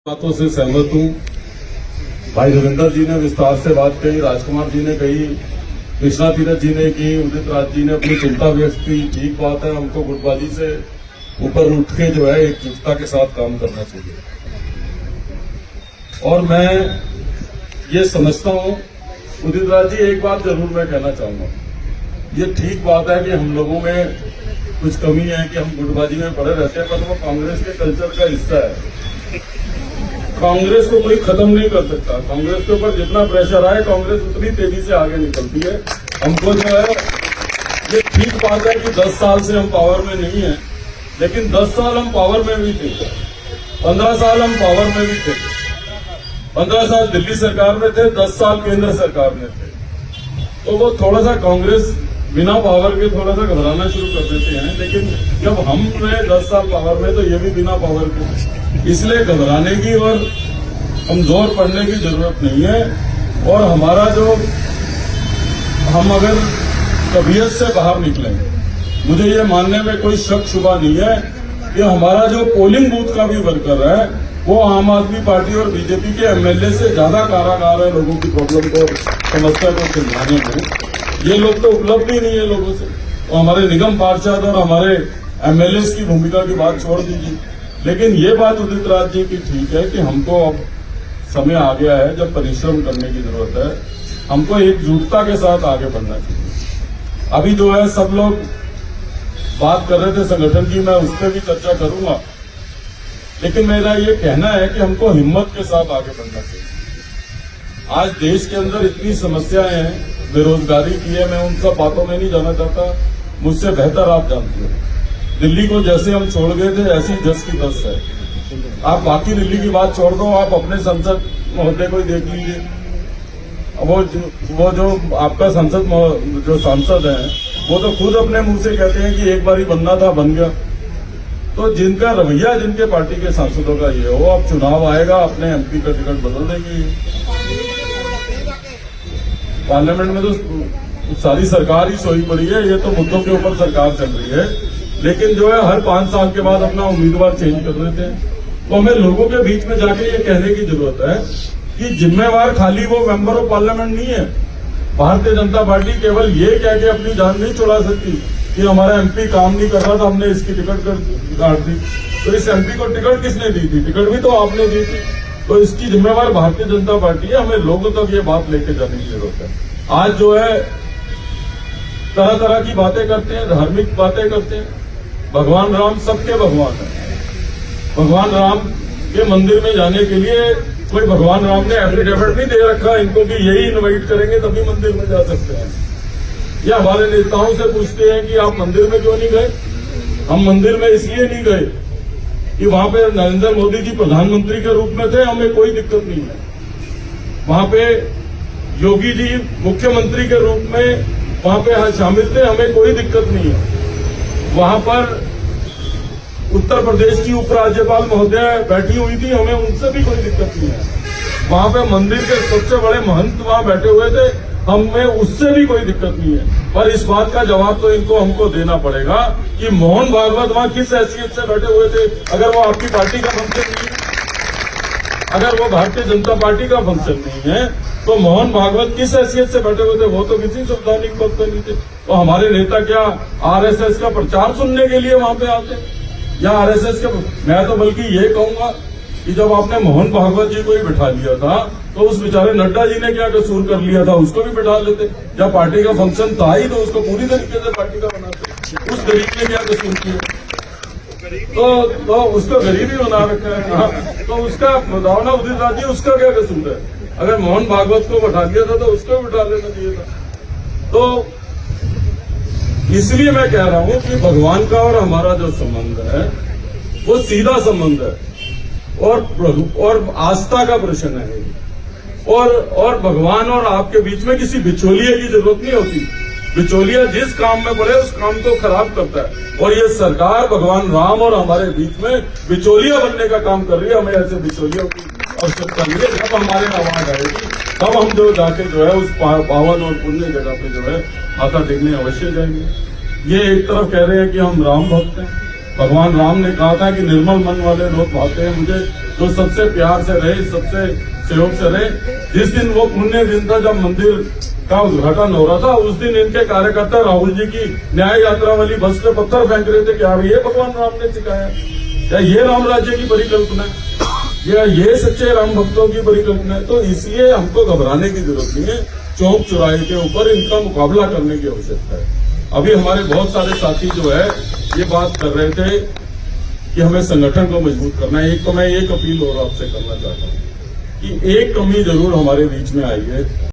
बातों से सहमत हूं। भाई रविंदर जी ने विस्तार से बात कही, राजकुमार जी ने कही, कृष्णा तीरथ जी ने की, उदित राज जी ने अपनी चिंता व्यक्त की। ठीक बात है, हमको गुटबाजी से ऊपर उठ के जो है एकजुटता के साथ काम करना चाहिए। और मैं ये समझता हूं, उदित राज जी एक बात जरूर मैं कहना चाहूंगा, ये ठीक बात है कि हम लोगों में कुछ कमी है कि हम गुटबाजी में पड़े रहते हैं, पर वो कांग्रेस के कल्चर का हिस्सा है। कांग्रेस को कोई खत्म नहीं कर सकता। कांग्रेस के ऊपर जितना प्रेशर आए, कांग्रेस उतनी तेजी से आगे निकलती है। हमको जो है ये ठीक बात है कि 10 साल से हम पावर में नहीं है, लेकिन 10 साल हम पावर में भी थे, 15 साल हम पावर में भी थे। 15 साल दिल्ली सरकार में थे, 10 साल केंद्र सरकार में थे। तो वो थोड़ा सा कांग्रेस बिना पावर के थोड़ा सा घबराना शुरू कर देते हैं, लेकिन जब हम रहे 10 साल पावर में, तो ये भी बिना पावर के। इसलिए घबराने की और कमजोर पड़ने की जरूरत नहीं है। और हमारा जो हम अगर तबीयत से बाहर निकलेंगे, मुझे ये मानने में कोई शक शुबा नहीं है कि हमारा जो पोलिंग बूथ का भी वर्कर है, वो आम आदमी पार्टी और बीजेपी के एमएलए से ज्यादा कारागार है लोगों की प्रॉब्लम को, समस्या को सुलझाने में। ये लोग तो उपलब्ध ही नहीं है लोगों से। तो हमारे निगम पार्षद और हमारे एमएलए की भूमिका की बात छोड़ दीजिए। लेकिन ये बात उदित राज जी की ठीक है कि हमको अब समय आ गया है जब परिश्रम करने की जरूरत है। हमको एकजुटता के साथ आगे बढ़ना चाहिए। अभी जो है सब लोग बात कर रहे थे संगठन की, मैं उस पर भी चर्चा करूंगा, लेकिन मेरा ये कहना है कि हमको हिम्मत के साथ आगे बढ़ना चाहिए। आज देश के अंदर इतनी समस्याएं हैं, बेरोजगारी की है, मैं उन सब बातों में नहीं जाना चाहता, मुझसे बेहतर आप जानते हो। दिल्ली को जैसे हम छोड़ गए थे, ऐसी जस की तस है। आप बाकी दिल्ली की बात छोड़ दो, आप अपने संसद महोदय को ही देख लीजिए। वो जो आपका संसद जो सांसद है, वो तो खुद अपने मुंह से कहते हैं कि एक बार ही बनना था, बन गया। तो जिनका रवैया, जिनके पार्टी के सांसदों का ये हो, अब चुनाव आएगा, अपने एमपी का टिकट बदल देंगे। पार्लियामेंट में तो सारी सरकार ही सोई पड़ी है, ये तो मुद्दों के ऊपर सरकार चल रही है, लेकिन जो है हर 5 साल के बाद अपना उम्मीदवार चेंज कर देते हैं। तो हमें लोगों के बीच में जाके ये कहने की जरूरत है कि जिम्मेवार खाली वो मेंबर ऑफ पार्लियामेंट नहीं है। भारतीय जनता पार्टी केवल ये कह के अपनी जान नहीं छुड़ा सकती कि हमारा एमपी काम नहीं कर रहा था, हमने इसकी टिकट काट दी। तो इस एमपी को टिकट किसने दी थी? टिकट भी तो आपने दी थी। तो इसकी जिम्मेवार भारतीय जनता पार्टी है। हमें लोगों तक ये बात लेके जाने की जरूरत है। आज जो है तरह तरह की बातें करते हैं, धार्मिक बातें करते हैं। भगवान राम सबके भगवान है। भगवान राम के मंदिर में जाने के लिए कोई भगवान राम ने एफिडेविट नहीं दे रखा इनको कि यही इनवाइट करेंगे तभी मंदिर में जा सकते हैं। या हमारे नेताओं से पूछते हैं कि आप मंदिर में क्यों नहीं गए? हम मंदिर में इसलिए नहीं गए कि वहां पे नरेंद्र मोदी जी प्रधानमंत्री के रूप में थे, हमें कोई दिक्कत नहीं है। वहां पे योगी जी मुख्यमंत्री के रूप में वहां पे शामिल थे, हमें कोई दिक्कत नहीं है। वहां पर उत्तर प्रदेश की उपराज्यपाल महोदय बैठी हुई थी, हमें उनसे भी कोई दिक्कत नहीं है। वहां पे मंदिर के सबसे बड़े महंत वहां बैठे हुए थे, हमें उससे भी कोई दिक्कत नहीं है। पर इस बात का जवाब तो इनको हमको देना पड़ेगा कि मोहन भागवत वहां किस हैसियत से बैठे हुए थे। अगर वो आपकी पार्टी का फंक्शन नहीं है, अगर वो भारतीय जनता पार्टी का फंक्शन नहीं है, तो मोहन भागवत किस हैसियत से बैठे हुए थे? वो तो किसी संवैधानिक पद पर नहीं थे। तो हमारे नेता क्या आरएसएस का प्रचार सुनने के लिए वहां पे आते, या आरएसएस के? मैं तो बल्कि ये कहूंगा कि जब आपने मोहन भागवत जी को ही बिठा लिया था, तो उस बेचारे नड्डा जी ने क्या कसूर कर लिया था? उसको भी बिठा लेते। जब पार्टी का फंक्शन था ही तो उसको पूरी तरीके से पार्टी का बनाते। उस गरीब ने क्या कसूर किया? तो उसको गरीब ही बना रखा है। हाँ, तो उसका बताओ ना उदित राज जी, उसका क्या कसूर है? अगर मोहन भागवत को बिठा लिया था तो उसको बिठा लेना चाहिए था। तो इसलिए मैं कह रहा हूं कि भगवान का और हमारा जो संबंध है वो सीधा संबंध है, और आस्था का प्रश्न है। और भगवान और आपके बीच में किसी बिचौलिए की जरूरत नहीं होती। बिचौलिया जिस काम में पड़े उस काम को खराब करता है, और ये सरकार भगवान राम और हमारे बीच में बिचौलिया बनने का काम कर रही है। हमें ऐसे बिचौलियों की आवश्यकता नहीं है। जब हमारे आवाज आएगी तब हम जो जाके जो है उस पावन और पुण्य जगह पे जो है माथा टेकने अवश्य जाएंगे। ये एक तरफ कह रहे हैं कि हम राम भक्त हैं, भगवान राम ने कहा था कि निर्मल मन वाले लोग भाते हैं मुझे, जो सबसे प्यार से रहे, सबसे सहयोग से रहे। जिस दिन वो पुण्य दिन था जब मंदिर का उद्घाटन हो रहा था, उस दिन इनके कार्यकर्ता राहुल जी की न्याय यात्रा वाली बस पे पत्थर फेंक रहे थे। क्या ये भगवान राम ने सिखाया? क्या ये राम राज्य की परिकल्पना है? या ये सच्चे राम भक्तों की परिकल्पना है? तो इसलिए हमको घबराने की जरूरत नहीं है। चौक चौराहे के ऊपर इनका मुकाबला करने की आवश्यकता है। अभी हमारे बहुत सारे साथी जो है ये बात कर रहे थे कि हमें संगठन को मजबूत करना है। एक तो मैं एक अपील और आपसे करना चाहता हूं कि एक कमी जरूर हमारे बीच में आई है।